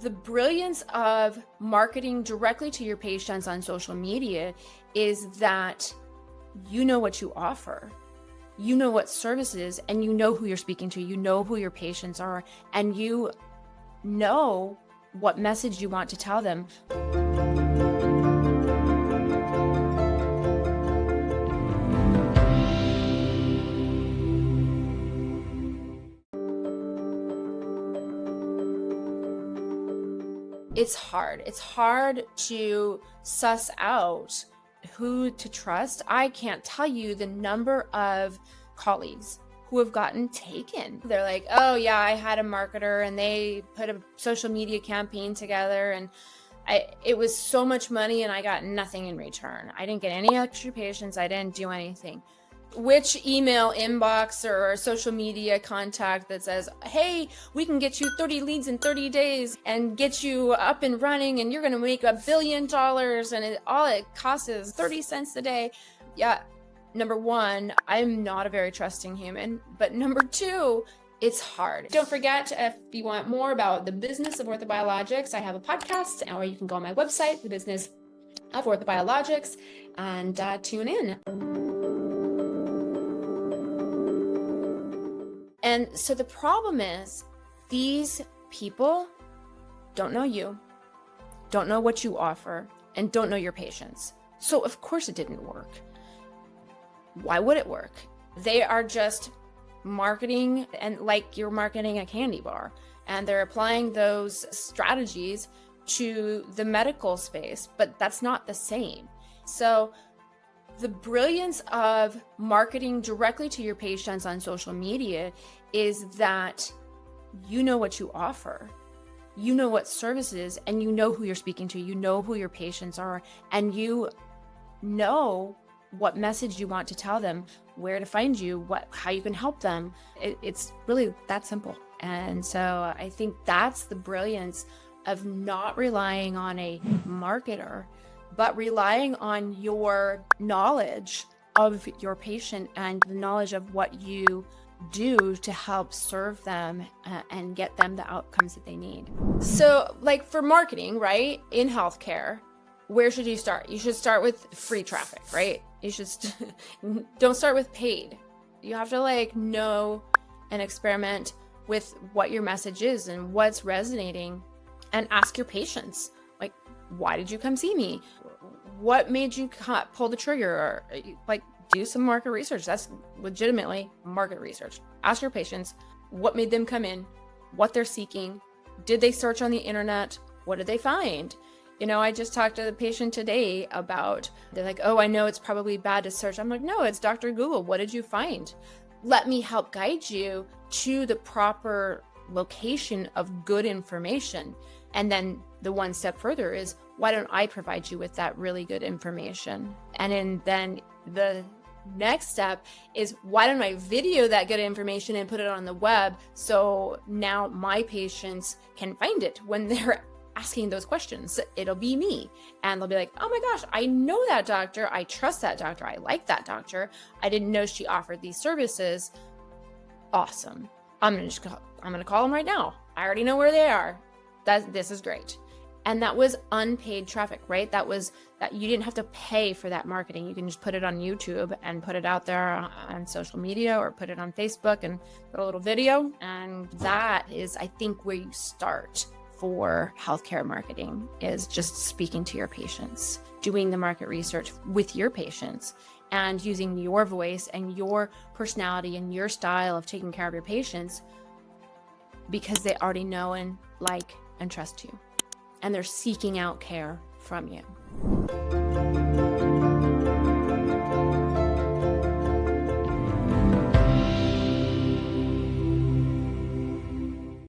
The brilliance of marketing directly to your patients on social media is that you know what you offer, you know what services, and you know who you're speaking to, you know who your patients are, and you know what message you want to tell them. It's hard. It's hard to suss out who to trust. I can't tell you the number of colleagues who have gotten taken. They're like, oh yeah, I had a marketer and they put a social media campaign together and it was so much money and I got nothing in return. I didn't get any extra patients. I didn't do anything. Which email inbox or social media contact that says, hey, we can get you 30 leads in 30 days and get you up and running and you're going to make $1 billion and all it costs is 30 cents a day. Yeah. Number one, I'm not a very trusting human, but number two, it's hard. Don't forget, if you want more about the business of orthobiologics, I have a podcast, or you can go on my website, The Business of Orthobiologics, and tune in. And so the problem is these people don't know you, don't know what you offer, and don't know your patients. So of course it didn't work. Why would it work? They are just marketing, and like you're marketing a candy bar, and they're applying those strategies to the medical space, but that's not the same. So the brilliance of marketing directly to your patients on social media is that you know what you offer, you know what services, and you know who you're speaking to, you know who your patients are, and you know what message you want to tell them, where to find you, how you can help them. It's really that simple. And so I think that's the brilliance of not relying on a marketer, but relying on your knowledge of your patient and the knowledge of what you do to help serve them and get them the outcomes that they need. So like for marketing, right, in healthcare, where should you start? You should start with free traffic, right? You should don't start with paid. You have to know and experiment with what your message is and what's resonating, and ask your patients, why did you come see me? What made you pull the trigger? Or do some market research. That's legitimately market research. Ask your patients what made them come in, what they're seeking. Did they search on the internet? What did they find? I just talked to the patient today about, they're like, oh, I know it's probably bad to search. I'm like, no, it's Dr. Google. What did you find? Let me help guide you to the proper location of good information. And then the one step further is, why don't I provide you with that really good information? And then the next step is, why don't I video that good information and put it on the web so now my patients can find it when they're asking those questions. It'll be me, and they'll be like, oh my gosh, I know that doctor, I trust that doctor, I like that doctor, I didn't know she offered these services. Awesome. I'm gonna call them right now. I already know where they are. This is great. And that was unpaid traffic, right? That you didn't have to pay for that marketing. You can just put it on YouTube and put it out there on social media, or put it on Facebook and put a little video. And that is, I think, where you start for healthcare marketing, is just speaking to your patients, doing the market research with your patients, and using your voice and your personality and your style of taking care of your patients, because they already know and like and trust you, and they're seeking out care from you.